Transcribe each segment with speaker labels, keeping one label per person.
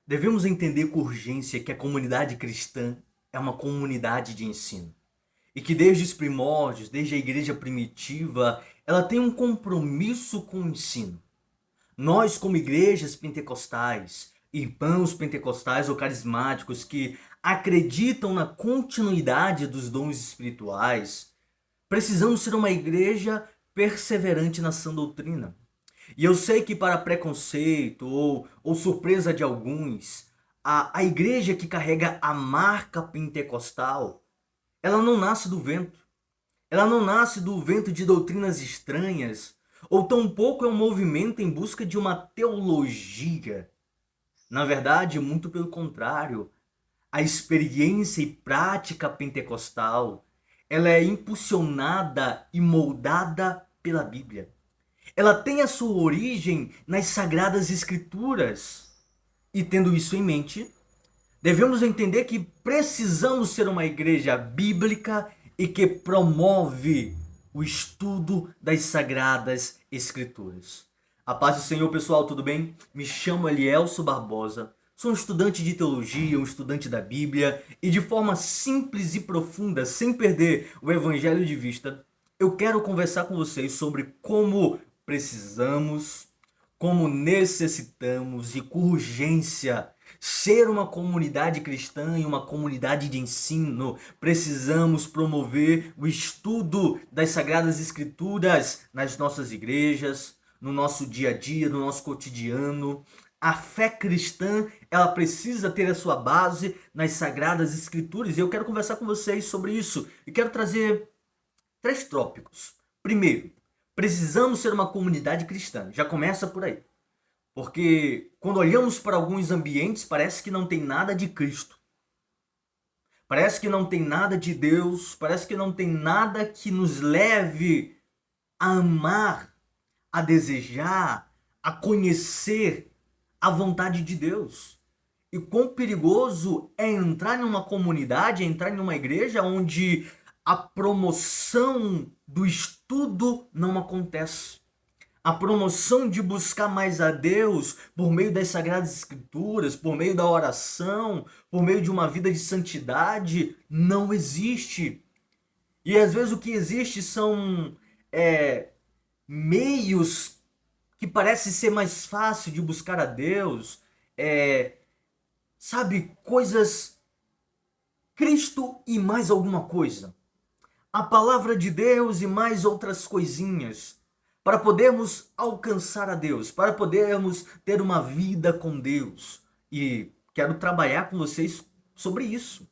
Speaker 1: Devemos entender com urgência que a comunidade cristã é uma comunidade de ensino e que desde os primórdios, desde a igreja primitiva, ela tem um compromisso com o ensino. Nós, como igrejas pentecostais, irmãos pentecostais ou carismáticos que acreditam na continuidade dos dons espirituais, precisamos ser uma igreja perseverante na sã doutrina. E eu sei que para preconceito ou surpresa de alguns, a igreja que carrega a marca pentecostal, ela não nasce do vento. Ela não nasce do vento de doutrinas estranhas, ou tampouco é um movimento em busca de uma teologia. Na verdade, muito pelo contrário, a experiência e prática pentecostal, ela é impulsionada e moldada pela Bíblia. Ela tem a sua origem nas Sagradas Escrituras. E tendo isso em mente, devemos entender que precisamos ser uma igreja bíblica e que promove o estudo das Sagradas Escrituras. A paz do Senhor, pessoal, tudo bem? Me chamo Elielso Barbosa, sou um estudante de teologia, um estudante da Bíblia e de forma simples e profunda, sem perder o Evangelho de vista, eu quero conversar com vocês sobre como precisamos, como necessitamos e com urgência ser uma comunidade cristã e uma comunidade de ensino. Precisamos promover o estudo das Sagradas Escrituras nas nossas igrejas, no nosso dia a dia, no nosso cotidiano. A fé cristã, ela precisa ter a sua base nas Sagradas Escrituras. E eu quero conversar com vocês sobre isso. E quero trazer três tópicos. Primeiro, precisamos ser uma comunidade cristã. Já começa por aí. Porque quando olhamos para alguns ambientes, parece que não tem nada de Cristo. Parece que não tem nada de Deus. Parece que não tem nada que nos leve a amar, a desejar, a conhecer a vontade de Deus. E quão perigoso é entrar numa comunidade, entrar numa igreja onde a promoção do estudo não acontece. A promoção de buscar mais a Deus por meio das Sagradas Escrituras, por meio da oração, por meio de uma vida de santidade, não existe. E às vezes o que existe são meios que parece ser mais fácil de buscar a Deus, é, sabe, coisas, Cristo e mais alguma coisa. A palavra de Deus e mais outras coisinhas, para podermos alcançar a Deus, para podermos ter uma vida com Deus. E quero trabalhar com vocês sobre isso.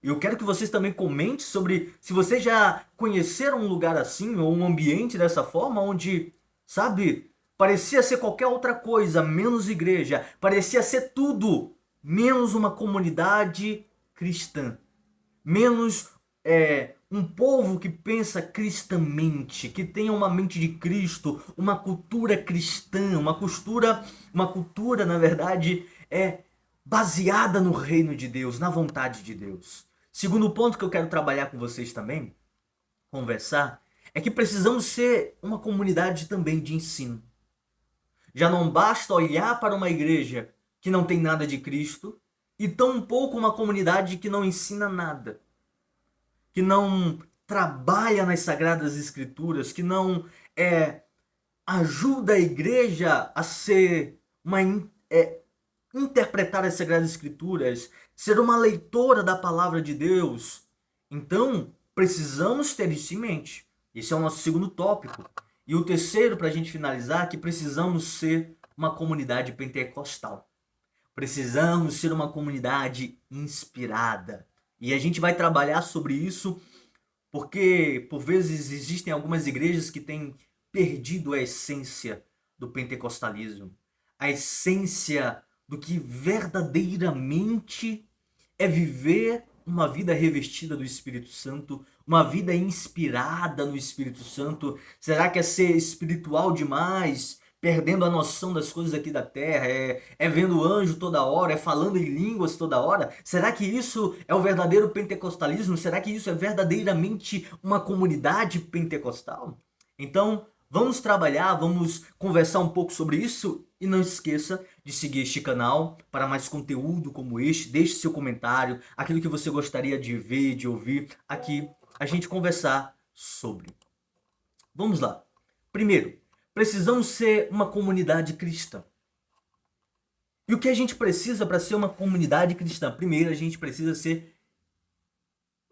Speaker 1: Eu quero que vocês também comentem sobre se vocês já conheceram um lugar assim, ou um ambiente dessa forma, onde, sabe, parecia ser qualquer outra coisa, menos igreja, parecia ser tudo, menos uma comunidade cristã, menos um povo que pensa cristamente, que tenha uma mente de Cristo, uma cultura cristã, uma cultura, na verdade, baseada no reino de Deus, na vontade de Deus. Segundo ponto que eu quero trabalhar com vocês também, conversar, é que precisamos ser uma comunidade também de ensino. Já não basta olhar para uma igreja que não tem nada de Cristo e tampouco uma comunidade que não ensina nada, que não trabalha nas Sagradas Escrituras, que não ajuda a igreja a ser interpretar as Sagradas Escrituras, ser uma leitora da palavra de Deus. Então, precisamos ter isso em mente. Esse é o nosso segundo tópico. E o terceiro, para a gente finalizar, é que precisamos ser uma comunidade pentecostal. Precisamos ser uma comunidade inspirada. E a gente vai trabalhar sobre isso porque, por vezes, existem algumas igrejas que têm perdido a essência do pentecostalismo, a essência do que verdadeiramente é viver uma vida revestida do Espírito Santo, uma vida inspirada no Espírito Santo. Será que é ser espiritual demais, perdendo a noção das coisas aqui da terra? É vendo anjo toda hora, é falando em línguas toda hora? Será que isso é o verdadeiro pentecostalismo? Será que isso é verdadeiramente uma comunidade pentecostal? Então, vamos trabalhar, vamos conversar um pouco sobre isso e não esqueça de seguir este canal para mais conteúdo como este. Deixe seu comentário, aquilo que você gostaria de ver, de ouvir aqui, a gente conversar sobre. Vamos lá. Primeiro, precisamos ser uma comunidade cristã. E o que a gente precisa para ser uma comunidade cristã? Primeiro, a gente precisa ser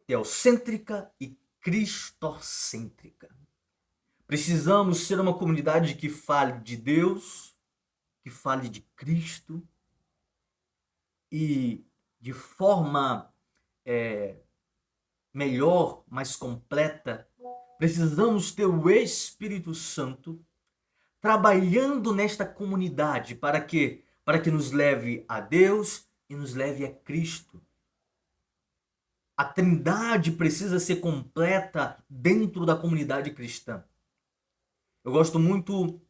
Speaker 1: teocêntrica e cristocêntrica. Precisamos ser uma comunidade que fale de Deus, que fale de Cristo e de forma melhor, mais completa. Precisamos ter o Espírito Santo trabalhando nesta comunidade para quê? Para que nos leve a Deus e nos leve a Cristo. A Trindade precisa ser completa dentro da comunidade cristã. Eu gosto muito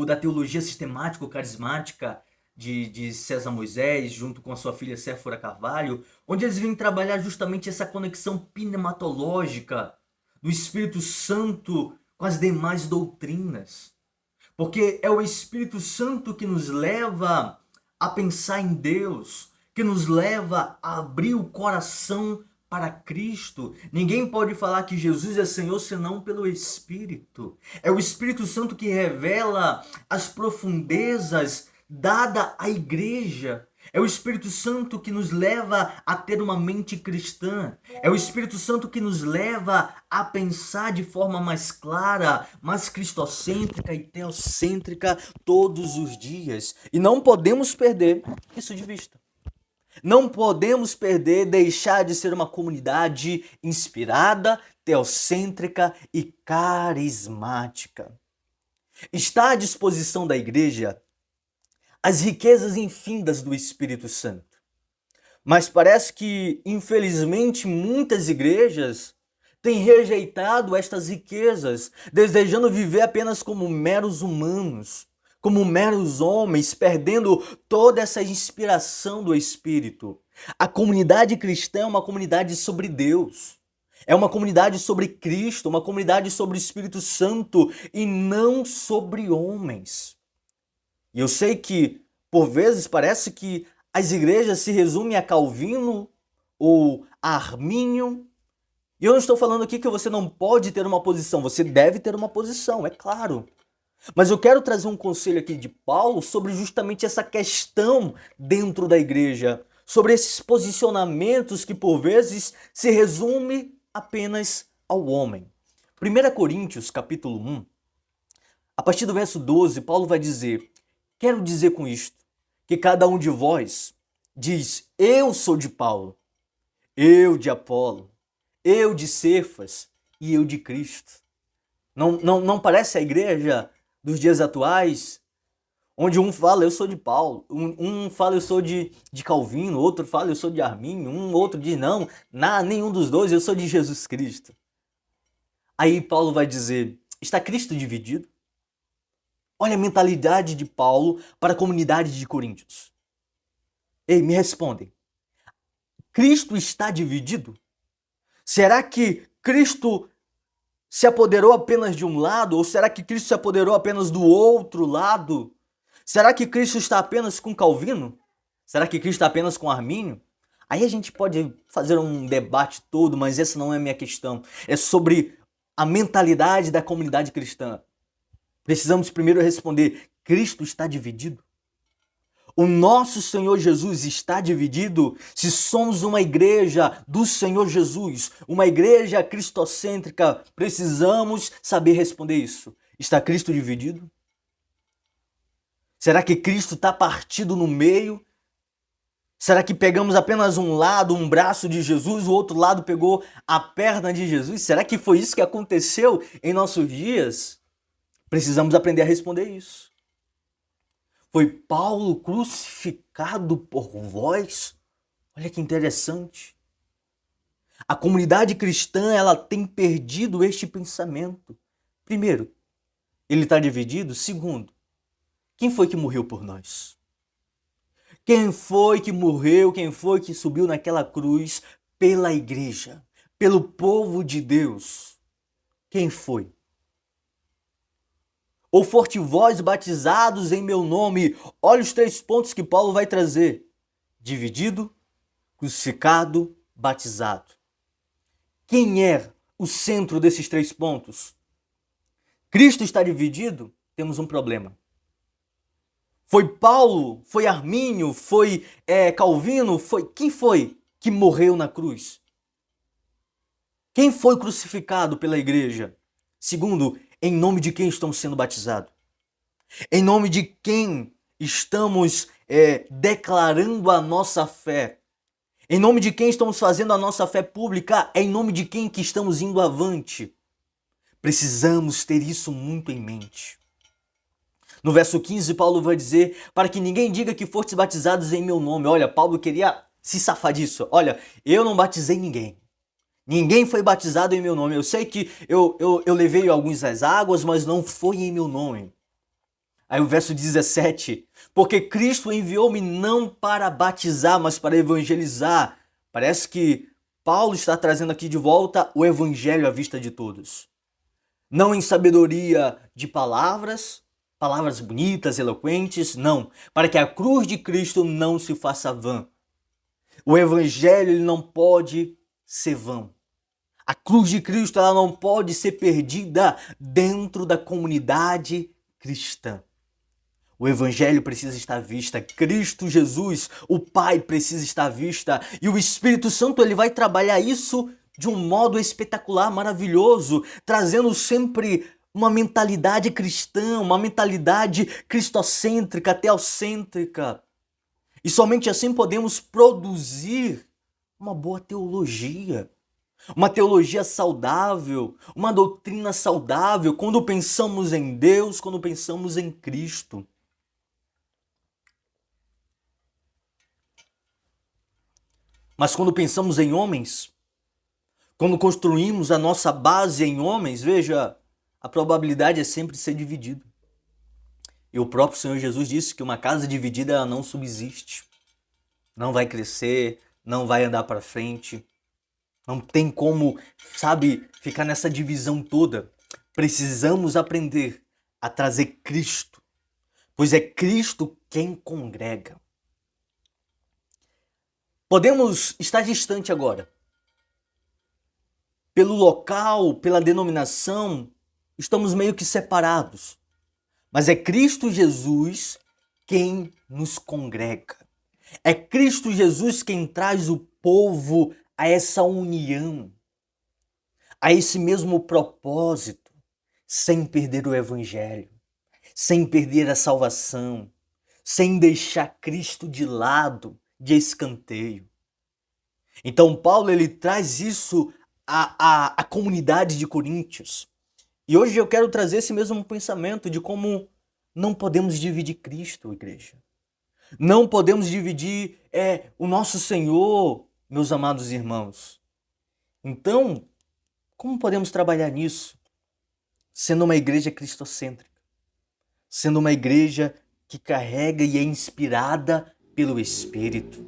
Speaker 1: da teologia sistemático-carismática de César Moisés, junto com a sua filha Séfora Carvalho, onde eles vêm trabalhar justamente essa conexão pneumatológica do Espírito Santo com as demais doutrinas. Porque é o Espírito Santo que nos leva a pensar em Deus, que nos leva a abrir o coração para Cristo. Ninguém pode falar que Jesus é Senhor senão pelo Espírito. É o Espírito Santo que revela as profundezas dada à igreja. É o Espírito Santo que nos leva a ter uma mente cristã. É o Espírito Santo que nos leva a pensar de forma mais clara, mais cristocêntrica e teocêntrica todos os dias. E não podemos perder isso de vista. Não podemos perder, deixar de ser uma comunidade inspirada, teocêntrica e carismática. Está à disposição da igreja as riquezas infindas do Espírito Santo. Mas parece que, infelizmente, muitas igrejas têm rejeitado estas riquezas, desejando viver apenas como meros humanos, como meros homens, perdendo toda essa inspiração do Espírito. A comunidade cristã é uma comunidade sobre Deus. É uma comunidade sobre Cristo, uma comunidade sobre o Espírito Santo e não sobre homens. E eu sei que, por vezes, parece que as igrejas se resumem a Calvino ou a Armínio. E eu não estou falando aqui que você não pode ter uma posição, você deve ter uma posição, é claro. Mas eu quero trazer um conselho aqui de Paulo sobre justamente essa questão dentro da igreja, sobre esses posicionamentos que por vezes se resume apenas ao homem. 1 Coríntios, capítulo 1, a partir do verso 12, Paulo vai dizer: quero dizer com isto, que cada um de vós diz: eu sou de Paulo, eu de Apolo, eu de Cefas e eu de Cristo. Não parece a igreja dos dias atuais, onde um fala eu sou de Paulo, um fala eu sou de Calvino, outro fala eu sou de Armínio, outro diz não, nenhum dos dois, eu sou de Jesus Cristo. Aí Paulo vai dizer: está Cristo dividido? Olha a mentalidade de Paulo para a comunidade de Coríntios. Ei, me respondem. Cristo está dividido? Será que Cristo se apoderou apenas de um lado? Ou será que Cristo se apoderou apenas do outro lado? Será que Cristo está apenas com Calvino? Será que Cristo está apenas com Armínio? Aí a gente pode fazer um debate todo, mas essa não é a minha questão. É sobre a mentalidade da comunidade cristã. Precisamos primeiro responder: Cristo está dividido? O nosso Senhor Jesus está dividido? Se somos uma igreja do Senhor Jesus, uma igreja cristocêntrica, precisamos saber responder isso. Está Cristo dividido? Será que Cristo está partido no meio? Será que pegamos apenas um lado, um braço de Jesus, o outro lado pegou a perna de Jesus? Será que foi isso que aconteceu em nossos dias? Precisamos aprender a responder isso. Foi Paulo crucificado por vós? Olha que interessante. A comunidade cristã, ela tem perdido este pensamento. Primeiro, ele está dividido. Segundo, quem foi que morreu por nós? Quem foi que morreu? Quem foi que subiu naquela cruz pela igreja? Pelo povo de Deus? Quem foi? Ou forte vós batizados em meu nome. Olha os 3 pontos que Paulo vai trazer: dividido, crucificado, batizado. Quem é o centro desses 3 pontos? Cristo está dividido? Temos um problema. Foi Paulo? Foi Armínio? Foi Calvino? Quem foi que morreu na cruz? Quem foi crucificado pela igreja? Segundo, em nome de quem estamos sendo batizados? Em nome de quem estamos declarando a nossa fé? Em nome de quem estamos fazendo a nossa fé pública? É em nome de quem que estamos indo avante? Precisamos ter isso muito em mente. No verso 15, Paulo vai dizer: para que ninguém diga que fostes batizados em meu nome. Olha, Paulo queria se safar disso. Olha, eu não batizei ninguém. Ninguém foi batizado em meu nome. Eu sei que eu levei alguns às águas, mas não foi em meu nome. Aí o verso 17: porque Cristo enviou-me não para batizar, mas para evangelizar. Parece que Paulo está trazendo aqui de volta o evangelho à vista de todos. Não em sabedoria de palavras bonitas, eloquentes, não. Para que a cruz de Cristo não se faça vã. O evangelho ele não pode ser vão. A cruz de Cristo ela não pode ser perdida dentro da comunidade cristã. O evangelho precisa estar à vista, Cristo Jesus, o Pai precisa estar à vista e o Espírito Santo ele vai trabalhar isso de um modo espetacular, maravilhoso, trazendo sempre uma mentalidade cristã, uma mentalidade cristocêntrica, teocêntrica. E somente assim podemos produzir uma boa teologia. Uma teologia saudável, uma doutrina saudável, quando pensamos em Deus, quando pensamos em Cristo. Mas quando pensamos em homens, quando construímos a nossa base em homens, veja, a probabilidade é sempre ser dividido. E o próprio Senhor Jesus disse que uma casa dividida ela não subsiste, não vai crescer, não vai andar para frente. Não tem como, sabe, ficar nessa divisão toda. Precisamos aprender a trazer Cristo, pois é Cristo quem congrega. Podemos estar distante agora. Pelo local, pela denominação, estamos meio que separados. Mas é Cristo Jesus quem nos congrega. É Cristo Jesus quem traz o povo a essa união, a esse mesmo propósito, sem perder o evangelho, sem perder a salvação, sem deixar Cristo de lado, de escanteio. Então Paulo ele traz isso à comunidade de Coríntios. E hoje eu quero trazer esse mesmo pensamento de como não podemos dividir Cristo, igreja. Não podemos dividir o nosso Senhor, meus amados irmãos. Então, como podemos trabalhar nisso? Sendo uma igreja cristocêntrica. Sendo uma igreja que carrega e é inspirada pelo Espírito.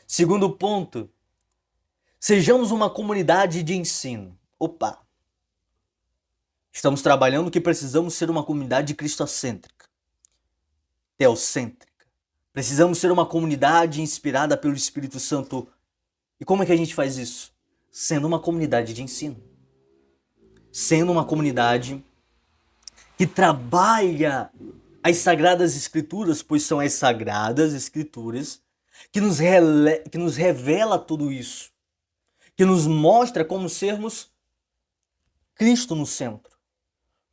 Speaker 1: Segundo ponto, sejamos uma comunidade de ensino. Opa! Estamos trabalhando que precisamos ser uma comunidade cristocêntrica, teocêntrica. Precisamos ser uma comunidade inspirada pelo Espírito Santo. E como é que a gente faz isso? Sendo uma comunidade de ensino. Sendo uma comunidade que trabalha as Sagradas Escrituras, pois são as Sagradas Escrituras que nos revela tudo isso. Que nos mostra como sermos Cristo no centro.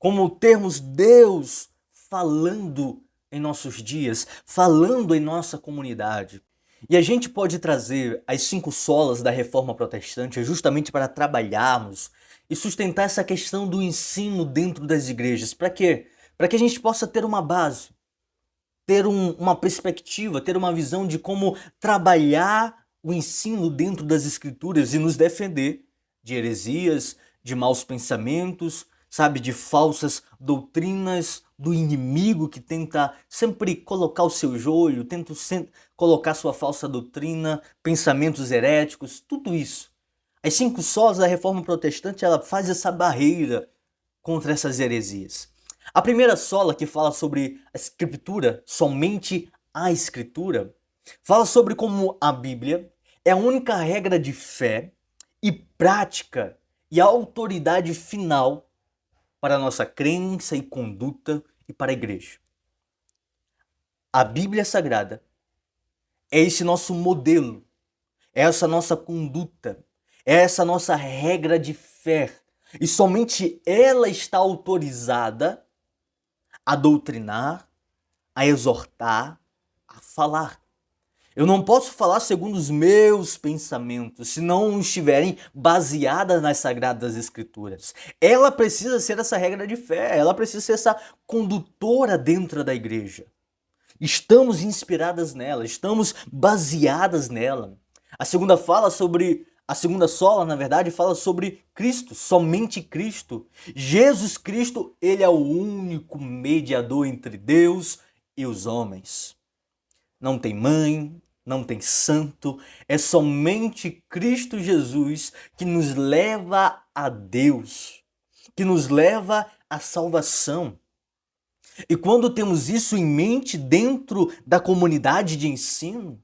Speaker 1: Como termos Deus falando em nossos dias, falando em nossa comunidade. E a gente pode trazer as 5 solas da Reforma Protestante justamente para trabalharmos e sustentar essa questão do ensino dentro das igrejas. Para quê? Para que a gente possa ter uma base, ter uma perspectiva, ter uma visão de como trabalhar o ensino dentro das Escrituras e nos defender de heresias, de maus pensamentos, sabe, de falsas doutrinas do inimigo que tenta sempre colocar o seu joelho, tenta sempre colocar sua falsa doutrina, pensamentos heréticos, tudo isso. As 5 solas da Reforma Protestante, ela faz essa barreira contra essas heresias. A primeira sola, que fala sobre a Escritura, somente a Escritura, fala sobre como a Bíblia é a única regra de fé e prática e a autoridade final para a nossa crença e conduta e para a igreja. A Bíblia Sagrada é esse nosso modelo, é essa nossa conduta, é essa nossa regra de fé. E somente ela está autorizada a doutrinar, a exortar, a falar. Eu não posso falar segundo os meus pensamentos, se não estiverem baseadas nas Sagradas Escrituras. Ela precisa ser essa regra de fé, ela precisa ser essa condutora dentro da igreja. Estamos inspiradas nela, estamos baseadas nela. A segunda sola, na verdade, fala sobre Cristo, somente Cristo. Jesus Cristo, ele é o único mediador entre Deus e os homens. Não tem mãe, não tem santo, é somente Cristo Jesus que nos leva a Deus, que nos leva à salvação. E quando temos isso em mente dentro da comunidade de ensino,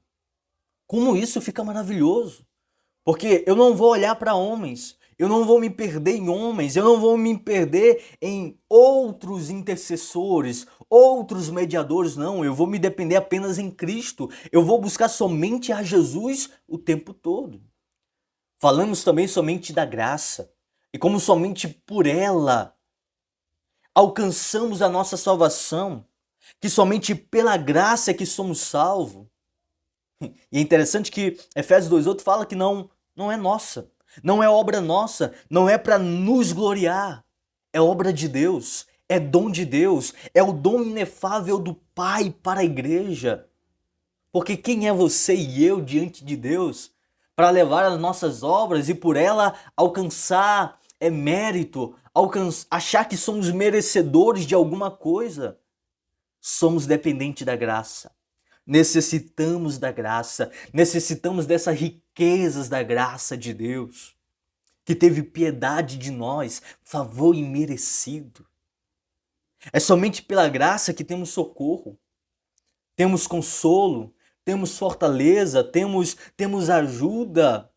Speaker 1: como isso fica maravilhoso. Porque eu não vou olhar para homens, eu não vou me perder em homens, eu não vou me perder em outros intercessores, outros mediadores, não. Eu vou me depender apenas em Cristo. Eu vou buscar somente a Jesus o tempo todo. Falamos também somente da graça e como somente por ela alcançamos a nossa salvação, que somente pela graça é que somos salvos. E é interessante que Efésios 2:8 fala que não é nossa, não é obra nossa, não é para nos gloriar, é obra de Deus, é dom de Deus, é o dom inefável do Pai para a igreja. Porque quem é você e eu diante de Deus para levar as nossas obras e por ela alcançar mérito, achar que somos merecedores de alguma coisa? Somos dependentes da graça. Necessitamos da graça, necessitamos dessas riquezas da graça de Deus, que teve piedade de nós, favor imerecido. É somente pela graça que temos socorro, temos consolo, temos fortaleza, temos ajuda,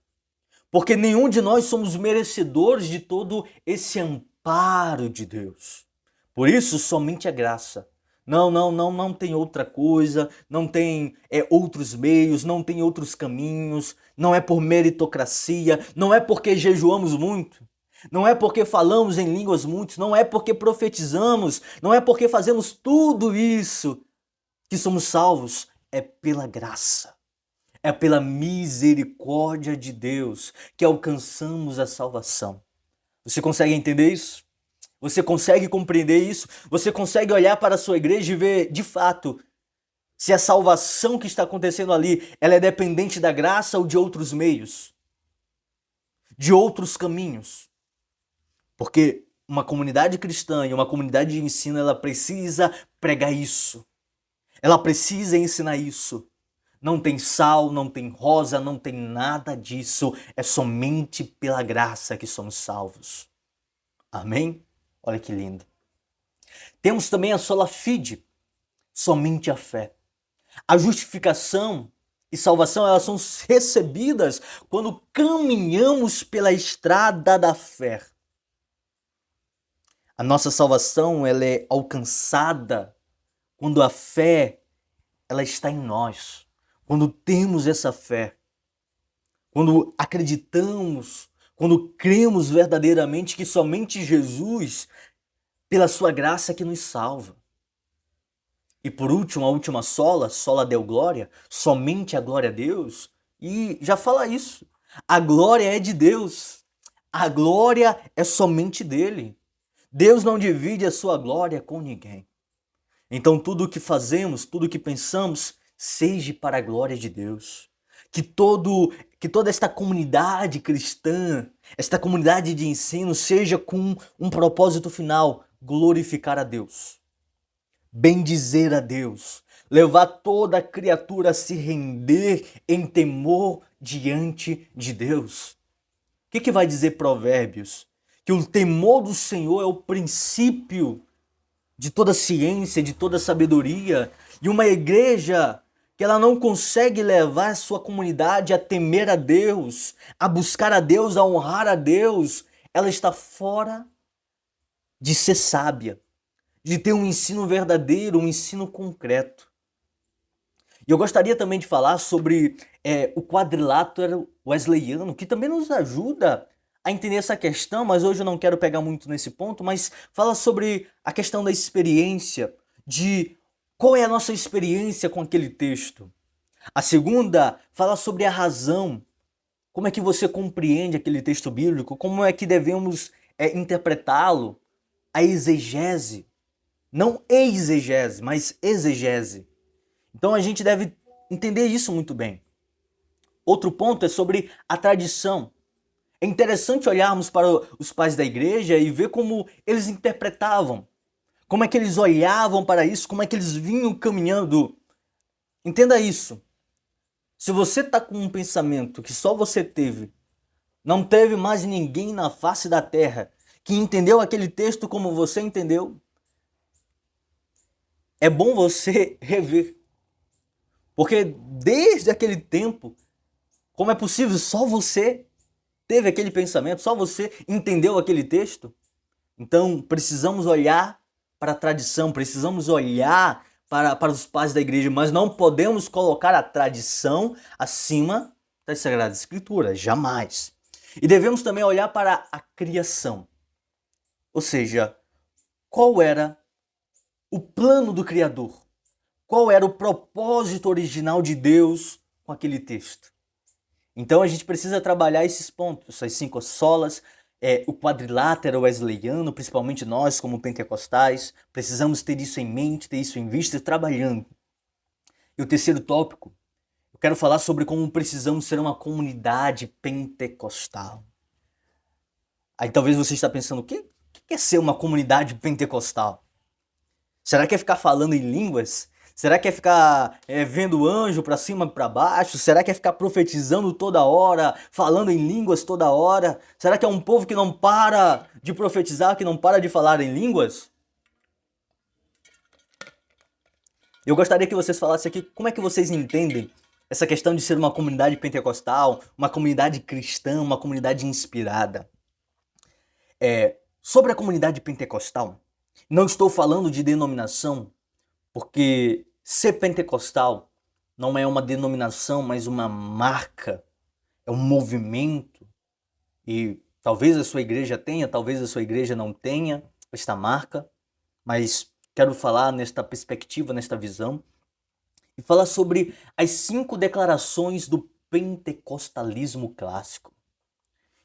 Speaker 1: porque nenhum de nós somos merecedores de todo esse amparo de Deus. Por isso, somente a graça. Não tem outra coisa, não tem outros meios, não tem outros caminhos, não é por meritocracia, não é porque jejuamos muito, não é porque falamos em línguas muitas, não é porque profetizamos, não é porque fazemos tudo isso que somos salvos, é pela graça. É pela misericórdia de Deus que alcançamos a salvação. Você consegue entender isso? Você consegue compreender isso? Você consegue olhar para a sua igreja e ver, de fato, se a salvação que está acontecendo ali, ela é dependente da graça ou de outros meios? De outros caminhos? Porque uma comunidade cristã e uma comunidade de ensino, ela precisa pregar isso. Ela precisa ensinar isso. Não tem sal, não tem rosa, não tem nada disso. É somente pela graça que somos salvos. Amém? Olha que lindo. Temos também a sola fide, somente a fé. A justificação e salvação, elas são recebidas quando caminhamos pela estrada da fé. A nossa salvação, ela é alcançada quando a fé, ela está em nós. Quando temos essa fé. Quando acreditamos, quando cremos verdadeiramente que somente Jesus, pela sua graça, que nos salva. E por último, a última sola, sola deu glória, somente a glória a Deus. E já fala isso, a glória é de Deus, a glória é somente dele. Deus não divide a sua glória com ninguém. Então tudo o que fazemos, tudo o que pensamos, seja para a glória de Deus. Que toda esta comunidade cristã, esta comunidade de ensino seja com um propósito final, glorificar a Deus, bendizer a Deus, levar toda a criatura a se render em temor diante de Deus. que vai dizer Provérbios? Que o temor do Senhor é o princípio de toda ciência, de toda sabedoria. E uma igreja que ela não consegue levar a sua comunidade a temer a Deus, a buscar a Deus, a honrar a Deus, ela está fora de ser sábia, de ter um ensino verdadeiro, um ensino concreto. E eu gostaria também de falar sobre o quadrilátero wesleyano, que também nos ajuda a entender essa questão, mas hoje eu não quero pegar muito nesse ponto, mas fala sobre a questão da experiência, de qual é a nossa experiência com aquele texto. A segunda fala sobre a razão, como é que você compreende aquele texto bíblico, como é que devemos interpretá-lo, a exegese, não exegese, mas exegese. Então a gente deve entender isso muito bem. Outro ponto é sobre a tradição. É interessante olharmos para os pais da igreja e ver como eles interpretavam, como é que eles olhavam para isso, como é que eles vinham caminhando. Entenda isso. Se você está com um pensamento que só você teve, não teve mais ninguém na face da terra que entendeu aquele texto como você entendeu, é bom você rever. Porque desde aquele tempo, como é possível só você teve aquele pensamento, só você entendeu aquele texto? Então precisamos olhar para a tradição, precisamos olhar para os pais da igreja, mas não podemos colocar a tradição acima das Sagradas Escrituras, jamais. E devemos também olhar para a criação. Ou seja, qual era o plano do Criador? Qual era o propósito original de Deus com aquele texto? Então a gente precisa trabalhar esses pontos, essas 5 solas, o quadrilátero wesleyano, principalmente nós como pentecostais, precisamos ter isso em mente, ter isso em vista e trabalhando. E o terceiro tópico, eu quero falar sobre como precisamos ser uma comunidade pentecostal. Aí talvez você está pensando, o que é ser uma comunidade pentecostal? Será que é ficar falando em línguas? Será que é ficar vendo anjo para cima e para baixo? Será que é ficar profetizando toda hora, falando em línguas toda hora? Será que é um povo que não para de profetizar, que não para de falar em línguas? Eu gostaria que vocês falassem aqui como é que vocês entendem essa questão de ser uma comunidade pentecostal, uma comunidade cristã, uma comunidade inspirada. Sobre a comunidade pentecostal, não estou falando de denominação, porque ser pentecostal não é uma denominação, mas uma marca, é um movimento. E talvez a sua igreja tenha, talvez a sua igreja não tenha esta marca, mas quero falar nesta perspectiva, nesta visão, e falar sobre as 5 declarações do pentecostalismo clássico,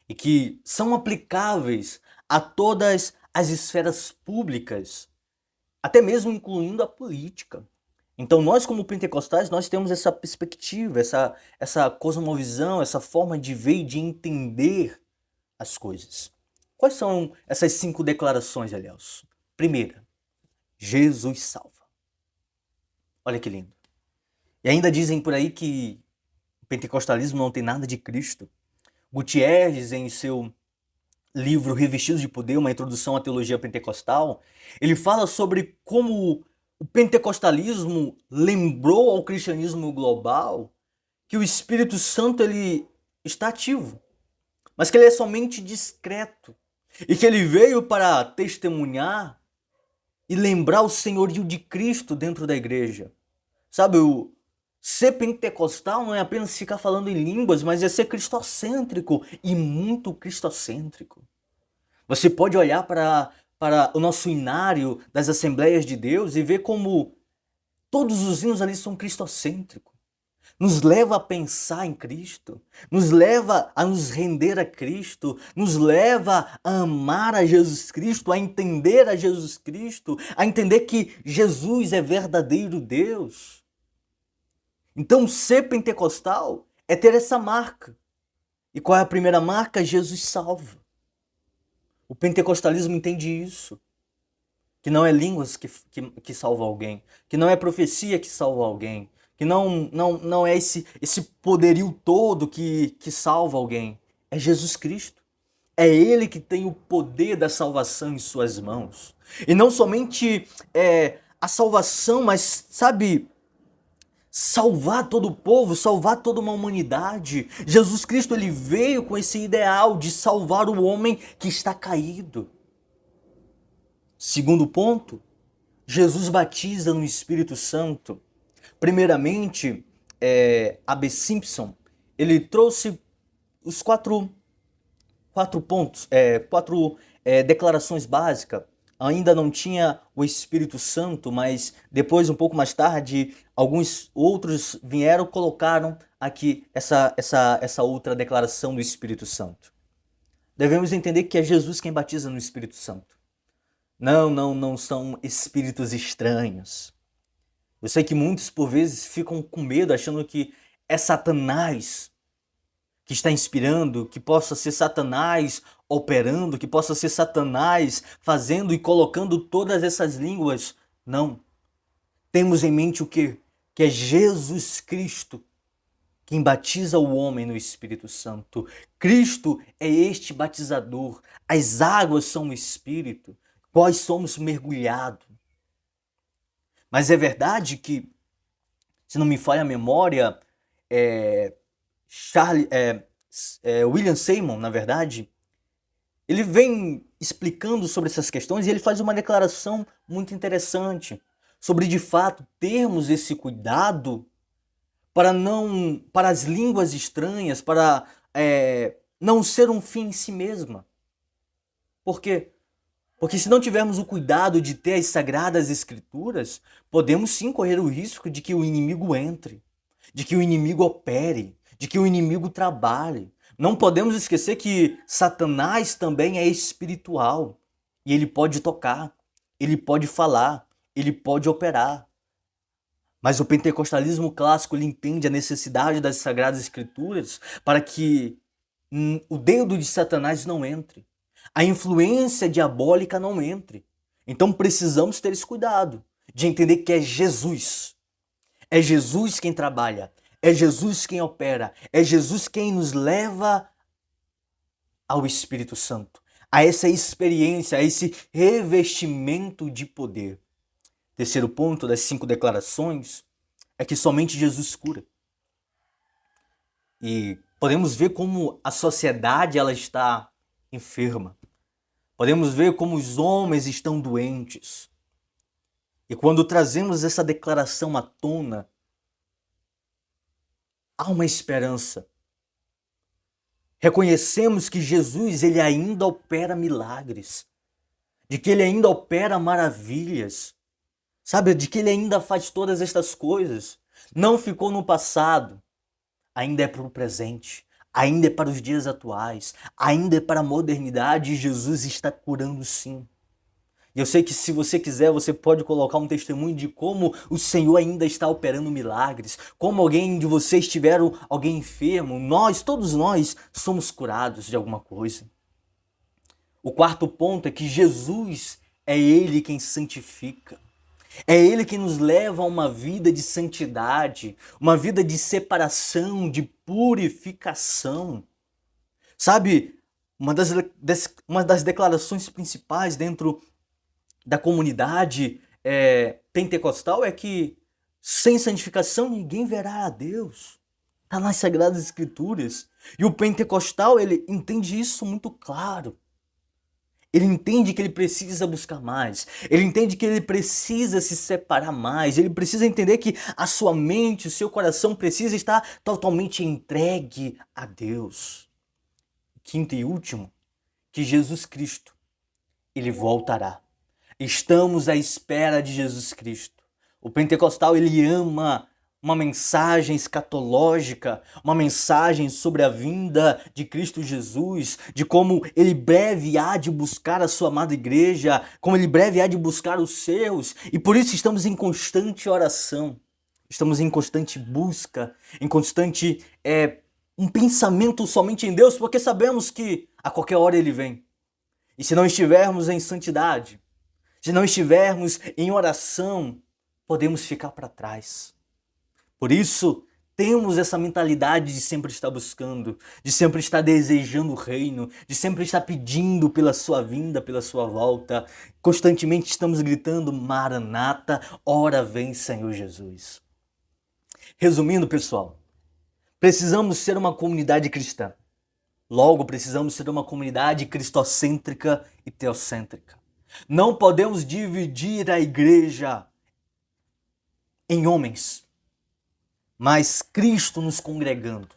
Speaker 1: e que são aplicáveis a todas as esferas públicas, até mesmo incluindo a política. Então nós como pentecostais, nós temos essa perspectiva, essa cosmovisão, essa forma de ver e de entender as coisas. Quais são essas 5 declarações, Elielson? Primeira, Jesus salva. Olha que lindo. E ainda dizem por aí que o pentecostalismo não tem nada de Cristo. Gutierrez, em seu livro Revestidos de Poder, uma introdução à teologia pentecostal, ele fala sobre como o pentecostalismo lembrou ao cristianismo global que o Espírito Santo ele está ativo, mas que ele é somente discreto e que ele veio para testemunhar e lembrar o senhorio de Cristo dentro da igreja. Sabe, ser pentecostal não é apenas ficar falando em línguas, mas é ser cristocêntrico e muito cristocêntrico. Você pode olhar para o nosso inário das Assembleias de Deus e ver como todos os hinos ali são cristocêntricos. Nos leva a pensar em Cristo, nos leva a nos render a Cristo, nos leva a amar a Jesus Cristo, a entender a Jesus Cristo, a entender que Jesus é verdadeiro Deus. Então ser pentecostal é ter essa marca. E qual é a primeira marca? Jesus salva. O pentecostalismo entende isso. Que não é línguas que salva alguém. Que não é profecia que salva alguém. Que não é esse poderio todo que salva alguém. É Jesus Cristo. É Ele que tem o poder da salvação em suas mãos. E não somente a salvação, mas, sabe, salvar todo o povo, salvar toda uma humanidade. Jesus Cristo, ele veio com esse ideal de salvar o homem que está caído. Segundo ponto, Jesus batiza no Espírito Santo. Primeiramente, A.B. Simpson, ele trouxe os quatro pontos, quatro declarações básicas. Ainda não tinha o Espírito Santo, mas depois, um pouco mais tarde, alguns outros vieram e colocaram aqui essa outra declaração do Espírito Santo. Devemos entender que é Jesus quem batiza no Espírito Santo. Não são espíritos estranhos. Eu sei que muitos, por vezes, ficam com medo, achando que é Satanás que está inspirando, que possa ser Satanás operando, que possa ser Satanás fazendo e colocando todas essas línguas. Não. Temos em mente o quê? Que é Jesus Cristo quem batiza o homem no Espírito Santo. Cristo é este batizador. As águas são o Espírito. Nós somos mergulhados. Mas é verdade que, se não me falha a memória, William Seymour, na verdade, ele vem explicando sobre essas questões e ele faz uma declaração muito interessante sobre, de fato, termos esse cuidado para as línguas estranhas, para não ser um fim em si mesma. Por quê? Porque se não tivermos o cuidado de ter as sagradas escrituras, podemos sim correr o risco de que o inimigo entre, de que o inimigo opere, de que o inimigo trabalhe. Não podemos esquecer que Satanás também é espiritual e ele pode tocar, ele pode falar, ele pode operar. Mas o pentecostalismo clássico ele entende a necessidade das sagradas escrituras para que o dedo de Satanás não entre, a influência diabólica não entre. Então precisamos ter esse cuidado de entender que é Jesus. É Jesus quem trabalha, é Jesus quem opera, é Jesus quem nos leva ao Espírito Santo, a essa experiência, a esse revestimento de poder. Terceiro ponto das 5 declarações é que somente Jesus cura. E podemos ver como a sociedade ela está enferma. Podemos ver como os homens estão doentes. E quando trazemos essa declaração à tona, há uma esperança. Reconhecemos que Jesus ele ainda opera milagres, de que ele ainda opera maravilhas, sabe? De que ele ainda faz todas estas coisas. Não ficou no passado, ainda é para o presente, ainda é para os dias atuais, ainda é para a modernidade e Jesus está curando sim. E eu sei que se você quiser, você pode colocar um testemunho de como o Senhor ainda está operando milagres, como alguém de vocês tiveram alguém enfermo, todos nós somos curados de alguma coisa. O quarto ponto é que Jesus é Ele quem santifica. É Ele que nos leva a uma vida de santidade, uma vida de separação, de purificação. Sabe, uma das declarações principais dentro da comunidade pentecostal é que sem santificação ninguém verá a Deus. Está nas Sagradas Escrituras. E o pentecostal, ele entende isso muito claro. Ele entende que ele precisa buscar mais. Ele entende que ele precisa se separar mais. Ele precisa entender que a sua mente, o seu coração precisa estar totalmente entregue a Deus. Quinto e último, que Jesus Cristo, ele voltará. Estamos à espera de Jesus Cristo. O pentecostal, ele ama uma mensagem escatológica, uma mensagem sobre a vinda de Cristo Jesus, de como ele breve há de buscar a sua amada igreja, como ele breve há de buscar os seus, e por isso estamos em constante oração, estamos em constante busca, em constante um pensamento somente em Deus, porque sabemos que a qualquer hora ele vem. E se não estivermos em santidade, se não estivermos em oração, podemos ficar para trás. Por isso, temos essa mentalidade de sempre estar buscando, de sempre estar desejando o reino, de sempre estar pedindo pela sua vinda, pela sua volta. Constantemente estamos gritando: Maranata, ora vem, Senhor Jesus. Resumindo, pessoal, precisamos ser uma comunidade cristã. Logo, precisamos ser uma comunidade cristocêntrica e teocêntrica. Não podemos dividir a igreja em homens, mas Cristo nos congregando.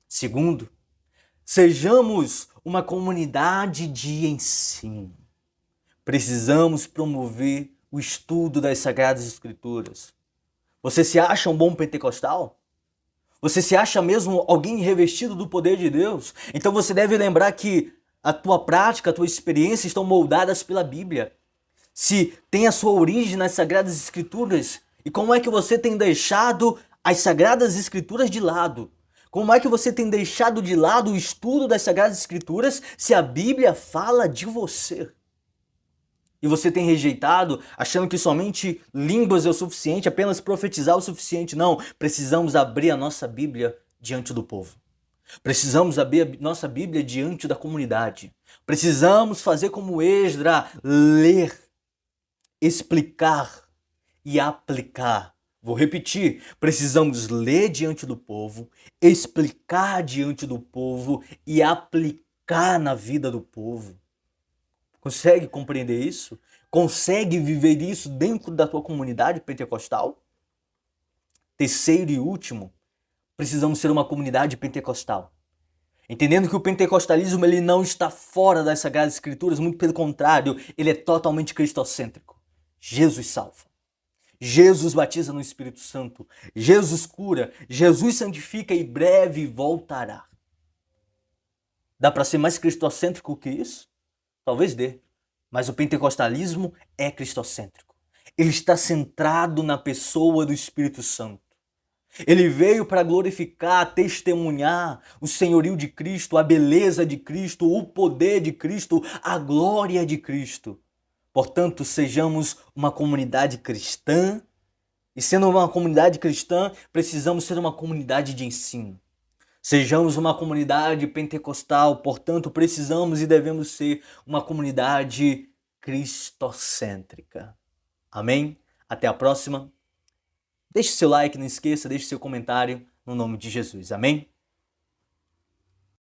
Speaker 1: Segundo, sejamos uma comunidade de ensino. Precisamos promover o estudo das Sagradas Escrituras. Você se acha um bom pentecostal? Você se acha mesmo alguém revestido do poder de Deus? Então você deve lembrar que a tua prática, a tua experiência estão moldadas pela Bíblia. Se tem a sua origem nas Sagradas Escrituras, e como é que você tem deixado as Sagradas Escrituras de lado? Como é que você tem deixado de lado o estudo das Sagradas Escrituras se a Bíblia fala de você? E você tem rejeitado, achando que somente línguas é o suficiente, apenas profetizar é o suficiente. Não, precisamos abrir a nossa Bíblia diante do povo. Precisamos abrir a nossa Bíblia diante da comunidade. Precisamos fazer como Esdra, ler, explicar e aplicar. Vou repetir, precisamos ler diante do povo, explicar diante do povo e aplicar na vida do povo. Consegue compreender isso? Consegue viver isso dentro da tua comunidade pentecostal? Terceiro e último, precisamos ser uma comunidade pentecostal. Entendendo que o pentecostalismo ele não está fora das Sagradas Escrituras, muito pelo contrário, ele é totalmente cristocêntrico. Jesus salva. Jesus batiza no Espírito Santo. Jesus cura. Jesus santifica e breve voltará. Dá para ser mais cristocêntrico que isso? Talvez dê. Mas o pentecostalismo é cristocêntrico. Ele está centrado na pessoa do Espírito Santo. Ele veio para glorificar, testemunhar o senhorio de Cristo, a beleza de Cristo, o poder de Cristo, a glória de Cristo. Portanto, sejamos uma comunidade cristã. E sendo uma comunidade cristã, precisamos ser uma comunidade de ensino. Sejamos uma comunidade pentecostal, portanto, precisamos e devemos ser uma comunidade cristocêntrica. Amém? Até a próxima. Deixe seu like, não esqueça, deixe seu comentário no nome de Jesus. Amém?